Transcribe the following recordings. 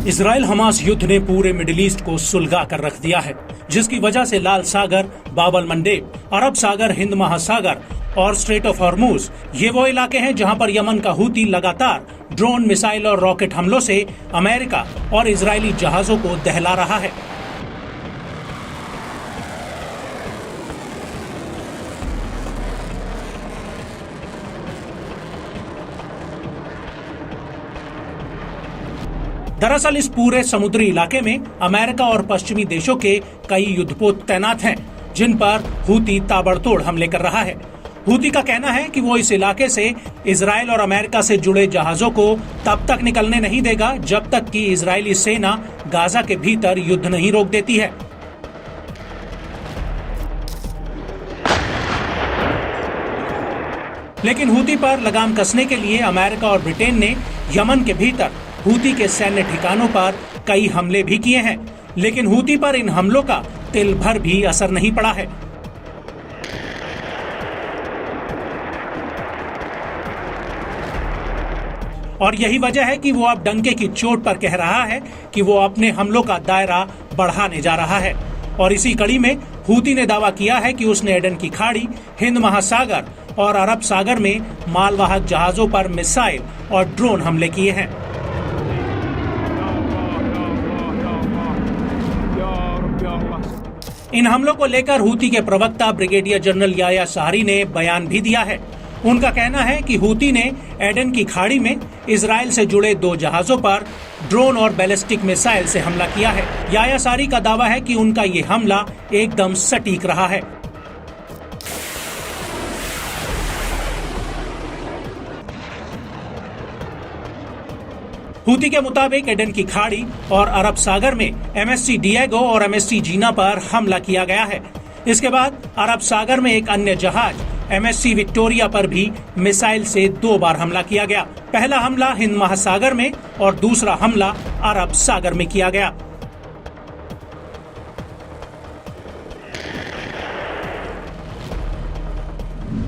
Israel Hamas युद्ध ने पूरे मिडिल ईस्ट को सुलगा कर रख दिया है, जिसकी वजह से लाल सागर, बाब अल मंडेब, अरब सागर, हिंद महासागर और स्ट्रेट ऑफ हॉर्मूज ये वो इलाके हैं जहां पर यमन का हूती लगातार ड्रोन, मिसाइल और रॉकेट हमलों से अमेरिका और इजरायली जहाजों को दहला रहा है। दरअसल इस पूरे समुद्री इलाके में अमेरिका और पश्चिमी देशों के कई युद्धपोत तैनात हैं, जिन पर हूती ताबड़तोड़ हमले कर रहा है। हूती का कहना है कि वो इस इलाके से इजराइल और अमेरिका से जुड़े जहाजों को तब तक निकलने नहीं देगा जब तक कि इजरायली सेना गाजा के भीतर युद्ध नहीं रोक देती है। लेकिन हूती पर लगाम कसने के लिए अमेरिका और ब्रिटेन ने यमन के भीतर हूती के सैन्य ठिकानों पर कई हमले भी किए हैं, लेकिन हूती पर इन हमलों का तिल भर भी असर नहीं पड़ा है। और यही वजह है कि वो अब डंके की चोट पर कह रहा है कि वो अपने हमलों का दायरा बढ़ाने जा रहा है। और इसी कड़ी में हूती ने दावा किया है कि उसने एडन की खाड़ी, हिंद महासागर और अरब सागर में मालवाहक जहाजों पर मिसाइल और ड्रोन हमले किए हैं। इन हमलों को लेकर हूती के प्रवक्ता ब्रिगेडियर जनरल याह्या सारी ने बयान भी दिया है। उनका कहना है कि हूती ने एडन की खाड़ी में इजराइल से जुड़े 2 जहाजों पर ड्रोन और बैलिस्टिक मिसाइल से हमला किया है। याह्या सारी का दावा है कि उनका ये हमला एकदम सटीक रहा है। हूती के मुताबिक एडन की खाड़ी और अरब सागर में MSC डिएगो और MSC जीना पर हमला किया गया है। इसके बाद अरब सागर में एक अन्य जहाज MSC विक्टोरिया पर भी मिसाइल से 2 बार हमला किया गया। पहला हमला हिंद महासागर में और दूसरा हमला अरब सागर में किया गया।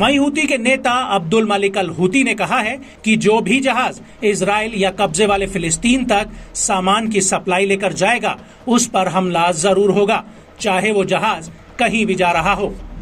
वहीं हूती के नेता अब्दुल मलिक अल हूती ने कहा है कि जो भी जहाज इजराइल या कब्जे वाले फिलिस्तीन तक सामान की सप्लाई लेकर जाएगा उस पर हमला जरूर होगा, चाहे वो जहाज कहीं भी जा रहा हो।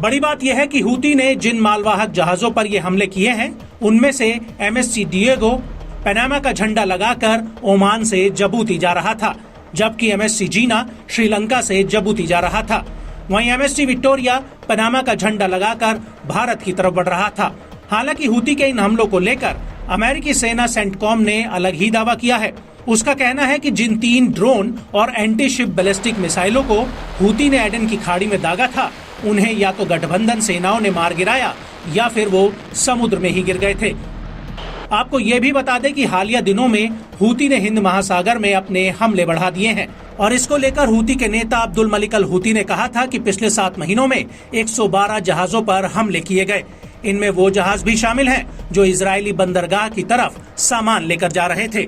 बड़ी बात यह है कि हूती ने जिन मालवाहक जहाजों पर ये हमले किए हैं उनमें से MSC डिएगो पनामा का झंडा लगाकर ओमान से जबूती जा रहा था, जबकि MSC जीना श्रीलंका से जबूती जा रहा था। वहीं MSC विक्टोरिया पनामा का झंडा लगाकर भारत की तरफ बढ़ रहा था। हालांकि हूती के इन हमलों को लेकर अमेरिकी सेना सेंटकॉम ने अलग ही दावा किया है। उसका कहना है कि जिन 3 ड्रोन और एंटी शिप बैलिस्टिक मिसाइलों को हूती ने एडन की खाड़ी में दागा था उन्हें या तो गठबंधन सेनाओं ने मार गिराया या फिर वो समुद्र में ही गिर गए थे। आपको ये भी बता दें कि हालिया दिनों में हूती ने हिंद महासागर में अपने हमले बढ़ा दिए हैं और इसको लेकर हूती के नेता अब्दुल मलिक अल हूती ने कहा था कि पिछले 7 महीनों में 112 जहाजों पर हमले किए गए। इनमें वो जहाज भी शामिल हैं जो इजरायली बंदरगाह की तरफ सामान लेकर जा रहे थे।